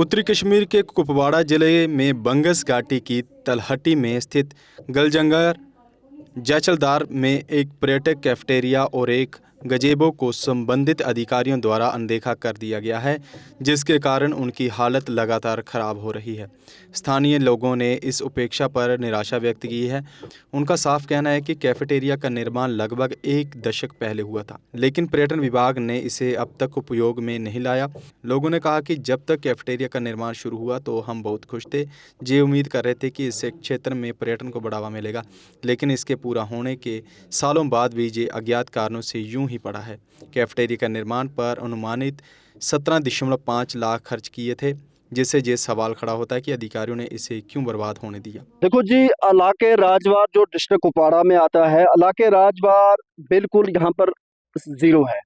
उत्तरी कश्मीर के कुपवाड़ा जिले में बंगस घाटी की तलहटी में स्थित गलजंगर जैसलदार में एक पर्यटक कैफेटेरिया और एक गजेबो को संबंधित अधिकारियों द्वारा अनदेखा कर दिया गया है, जिसके कारण उनकी हालत लगातार खराब हो रही है। स्थानीय लोगों ने इस उपेक्षा पर निराशा व्यक्त की है। उनका साफ कहना है कि कैफेटेरिया का निर्माण लगभग एक दशक पहले हुआ था, लेकिन पर्यटन विभाग ने इसे अब तक उपयोग में नहीं लाया। लोगों ने कहा कि जब तक कैफेटेरिया का निर्माण शुरू हुआ तो हम बहुत खुश थे, ये उम्मीद कर रहे थे कि इससे क्षेत्र में पर्यटन को बढ़ावा मिलेगा, लेकिन इसके पूरा होने के सालों बाद भी ये अज्ञात कारणों से यूं ही पड़ा है। कैफेटेरिया का निर्माण पर अनुमानित 17.5 लाख खर्च किए थे, जिससे ये सवाल खड़ा होता है कि अधिकारियों ने इसे क्यों बर्बाद होने दिया। देखो जी, इलाके राजवार जो डिस्ट्रिक्ट कुपवाड़ा में आता है, इलाके राजवार बिल्कुल यहाँ पर जीरो है।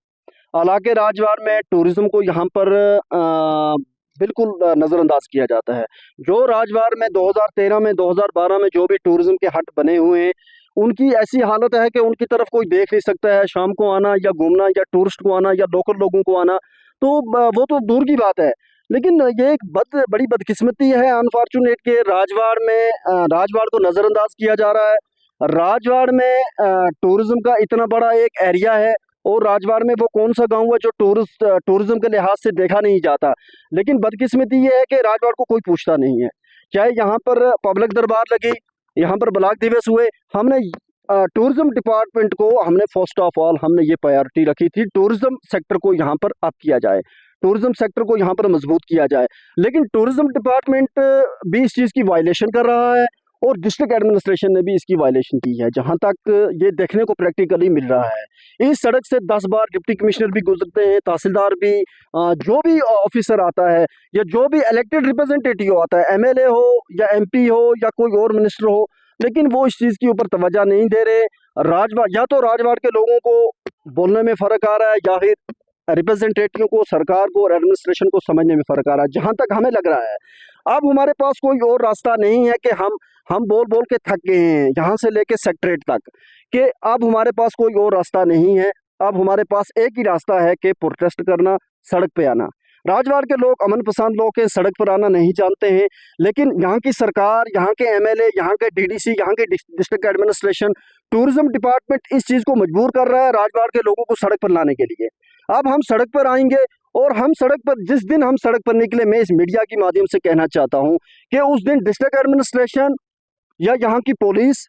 इलाके राजवार में टूरिज्म को यहाँ पर बिल्कुल नज़रअंदाज किया जाता है। जो राजवार में 2013 में 2012 में जो भी टूरिज्म के हट बने हुए हैं, उनकी ऐसी हालत है कि उनकी तरफ कोई देख नहीं सकता है। शाम को आना या घूमना या टूरिस्ट को आना या लोकल लोगों को आना, तो वो तो दूर की बात है। लेकिन ये एक बड़ी बदकिस्मती है अनफॉर्चुनेट के राजवाड़ में राजवाड़ को नज़रअंदाज किया जा रहा है। राजवाड़ में टूरिज्म का इतना बड़ा एक एरिया है, और राजवाड़ में वो कौन सा गांव है जो टूरिज्म के लिहाज से देखा नहीं जाता। लेकिन बदकिस्मती ये है कि राजवाड़ को कोई पूछता नहीं है। चाहे यहाँ पर पब्लिक दरबार लगी, यहाँ पर ब्लॉक दिवस हुए, हमने टूरिज्म डिपार्टमेंट को हमने फर्स्ट ऑफ ऑल हमने ये प्रायोरिटी रखी थी, टूरिज्म सेक्टर को यहाँ पर अप किया जाए, टूरिज्म सेक्टर को यहाँ पर मजबूत किया जाए। लेकिन टूरिज्म डिपार्टमेंट भी इस चीज़ की वायलेशन कर रहा है, और डिस्ट्रिक्ट एडमिनिस्ट्रेशन ने भी इसकी वायलेशन की है, जहाँ तक ये देखने को प्रैक्टिकली मिल रहा है। इस सड़क से 10 बार डिप्टी कमिश्नर भी गुजरते हैं, तहसीलदार भी, जो भी ऑफिसर आता है या जो भी इलेक्टेड रिप्रेजेंटेटिव आता है, एमएलए हो या एमपी हो या कोई और मिनिस्टर हो, लेकिन वो इस चीज़ के ऊपर तवज्जो नहीं दे रहे। राजवाड़ या तो राजवाड़ के लोगों को बोलने में फ़र्क आ रहा है, या फिर रिप्रेजेंटेटिव को, सरकार को और एडमिनिस्ट्रेशन को समझने में फ़र्क आ रहा है। जहाँ तक हमें लग रहा है, अब हमारे पास कोई और रास्ता नहीं है कि हम बोल बोल के थक गए हैं, यहाँ से लेके सेक्रेटरीट तक, कि अब हमारे पास कोई और रास्ता नहीं है। अब हमारे पास एक ही रास्ता है कि प्रोटेस्ट करना, सड़क पे आना। राजवाड़ के लोग अमन पसंद लोग के सड़क पर आना नहीं जानते हैं, लेकिन यहाँ की सरकार, यहाँ के एमएलए, यहाँ के डीडीसी, यहाँ के डिस्ट्रिक्ट एडमिनिस्ट्रेशन, टूरिज्म डिपार्टमेंट इस चीज़ को मजबूर कर रहा है राजवाड़ के लोगों को सड़क पर लाने के लिए। अब हम सड़क पर आएंगे, और हम सड़क पर, जिस दिन हम सड़क पर निकले, मैं इस मीडिया के माध्यम से कहना चाहता हूँ कि उस दिन डिस्ट्रिक्ट एडमिनिस्ट्रेशन या यहाँ की पुलिस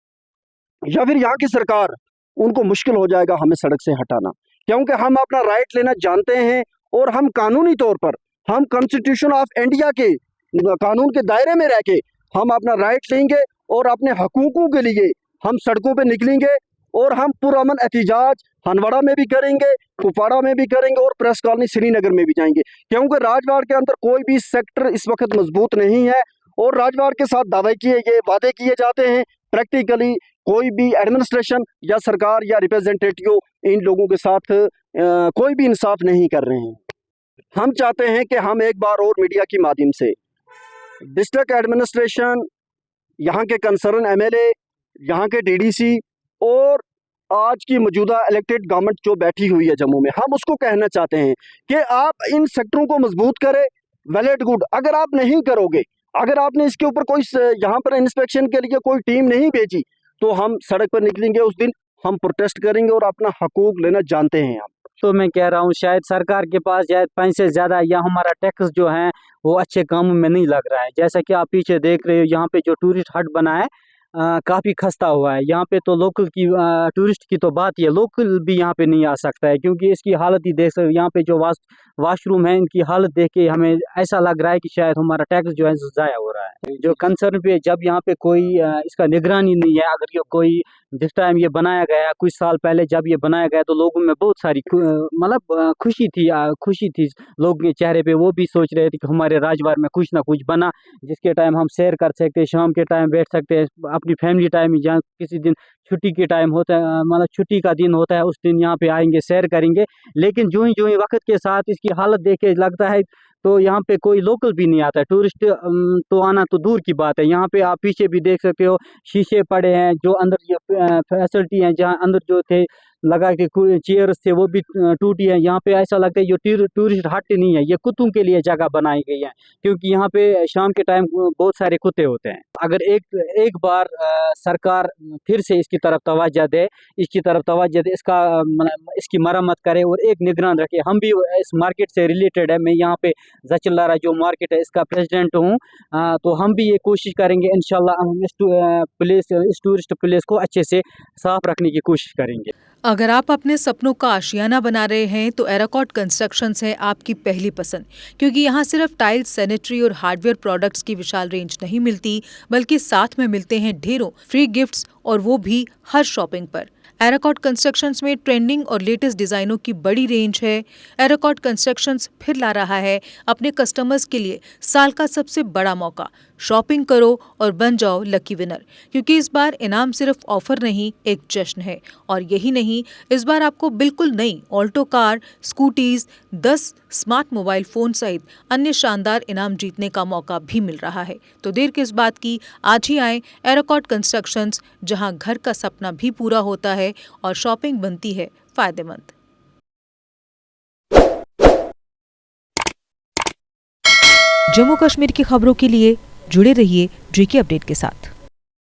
या फिर यहाँ की सरकार, उनको मुश्किल हो जाएगा हमें सड़क से हटाना, क्योंकि हम अपना राइट लेना जानते हैं, और हम कानूनी तौर पर, हम कॉन्स्टिट्यूशन ऑफ इंडिया के कानून के दायरे में रह के हम अपना राइट लेंगे, और अपने हकूकों के लिए हम सड़कों पे निकलेंगे, और हम पुरअमन एहतिजाज हंदवाड़ा में भी करेंगे, कुपवाड़ा में भी करेंगे, और प्रेस कॉलोनी श्रीनगर में भी जाएंगे, क्योंकि राजवाड़ के अंदर कोई भी सेक्टर इस वक्त मजबूत नहीं है। और राजवाड़ के साथ वादे किए जाते हैं, प्रैक्टिकली कोई भी एडमिनिस्ट्रेशन या सरकार या रिप्रेजेंटेटिव इन लोगों के साथ कोई भी इंसाफ नहीं कर रहे हैं। हम चाहते हैं कि हम एक बार और मीडिया के माध्यम से डिस्ट्रिक्ट एडमिनिस्ट्रेशन, यहाँ के कंसर्न एमएलए, यहाँ के डीडीसी, और आज की मौजूदा इलेक्टेड गवर्नमेंट जो बैठी हुई है जम्मू में, हम उसको कहना चाहते हैं कि आप इन सेक्टरों को मजबूत करें। वेल एंड गुड, अगर आप नहीं करोगे, अगर आपने इसके ऊपर कोई यहाँ पर इंस्पेक्शन के लिए कोई टीम नहीं भेजी, तो हम सड़क पर निकलेंगे, उस दिन हम प्रोटेस्ट करेंगे और अपना हकूक लेना जानते हैं हम। तो मैं कह रहा हूँ शायद सरकार के पास शायद पैसे ज़्यादा, या हमारा टैक्स जो है वो अच्छे कामों में नहीं लग रहा है। जैसा कि आप पीछे देख रहे हो, यहाँ पे जो टूरिस्ट हट बना है काफ़ी खस्ता हुआ है। यहाँ पे तो लोकल की टूरिस्ट की तो बात ही है, लोकल भी यहाँ पे नहीं आ सकता है, क्योंकि इसकी हालत ही देख सकते हो। यहाँ पे जो वाशरूम है, इनकी हालत देख के हमें ऐसा लग रहा है कि शायद हमारा टैक्स जो है ज़ाया हो रहा है। जो कंसर्न पे, जब यहाँ पे कोई इसका निगरानी नहीं है, अगर ये कोई, जिस टाइम ये बनाया गया कुछ साल पहले जब ये बनाया गया, तो लोगों में बहुत सारी मतलब खुशी थी लोगों के चेहरे पे। वो भी सोच रहे थे कि हमारे राजवाड़ में कुछ ना कुछ बना, जिसके टाइम हम सैर कर सकते हैं, शाम के टाइम बैठ सकते हैं, अपनी फैमिली टाइम, जहाँ किसी दिन छुट्टी के टाइम होता है, मतलब छुट्टी का दिन होता है, उस दिन यहाँ पे आएंगे, सैर करेंगे। लेकिन जो ही वक्त के साथ इसकी हालत देख के लगता है, तो यहाँ पे कोई लोकल भी नहीं आता है। टूरिस्ट तो आना तो दूर की बात है। यहाँ पे आप पीछे भी देख सकते हो, शीशे पड़े हैं, जो अंदर ये फैसिलिटी हैं, जहाँ अंदर जो थे लगा के चेयर्स थे वो भी टूटी है। यहाँ पे ऐसा लगता है ये टूरिस्ट हट नहीं है, ये कुत्तों के लिए जगह बनाई गई है, क्योंकि यहाँ पे शाम के टाइम बहुत सारे कुत्ते होते हैं। अगर एक बार सरकार फिर से इसकी तरफ तवज्जो दे, इसका इसकी मरम्मत करे और एक निगरान रखे। हम भी इस मार्केट से रिलेटेड है, मैं यहाँ पे जचलदारा जो मार्केट है इसका प्रेसिडेंट हूँ। तो हम भी ये कोशिश करेंगे इंशाल्लाह, हम इस टूरिस्ट प्लेस को अच्छे से साफ रखने की कोशिश करेंगे। अगर आप अपने सपनों का आशियाना बना रहे हैं तो एराकॉट कंस्ट्रक्शंस है आपकी पहली पसंद, क्योंकि यहाँ सिर्फ टाइल्स, सैनिटरी और हार्डवेयर प्रोडक्ट्स की विशाल रेंज नहीं मिलती, बल्कि साथ में मिलते हैं ढेरों फ्री गिफ्ट्स, और वो भी हर शॉपिंग पर। एराकॉट कंस्ट्रक्शंस में ट्रेंडिंग और लेटेस्ट डिजाइनों की बड़ी रेंज है। एराकॉट कंस्ट्रक्शंस फिर ला रहा है अपने कस्टमर्स के लिए साल का सबसे बड़ा मौका। शॉपिंग करो और बन जाओ लकी विनर, क्योंकि इस बार इनाम सिर्फ ऑफर नहीं, एक जश्न है। और यही नहीं, इस बार आपको बिल्कुल नई Alto car, scooties, 10 smart mobile phone सहित अन्य शानदार इनाम जीतने का मौका भी मिल रहा है। तो देर किस बात की, आज ही आए एराकॉट कंस्ट्रक्शंस, जहां घर का सपना भी पूरा होता है और शॉपिंग बनती है फायदेमंद। जम्मू कश्मीर की खबरों के लिए जुड़े रहिए JK अपडेट के साथ।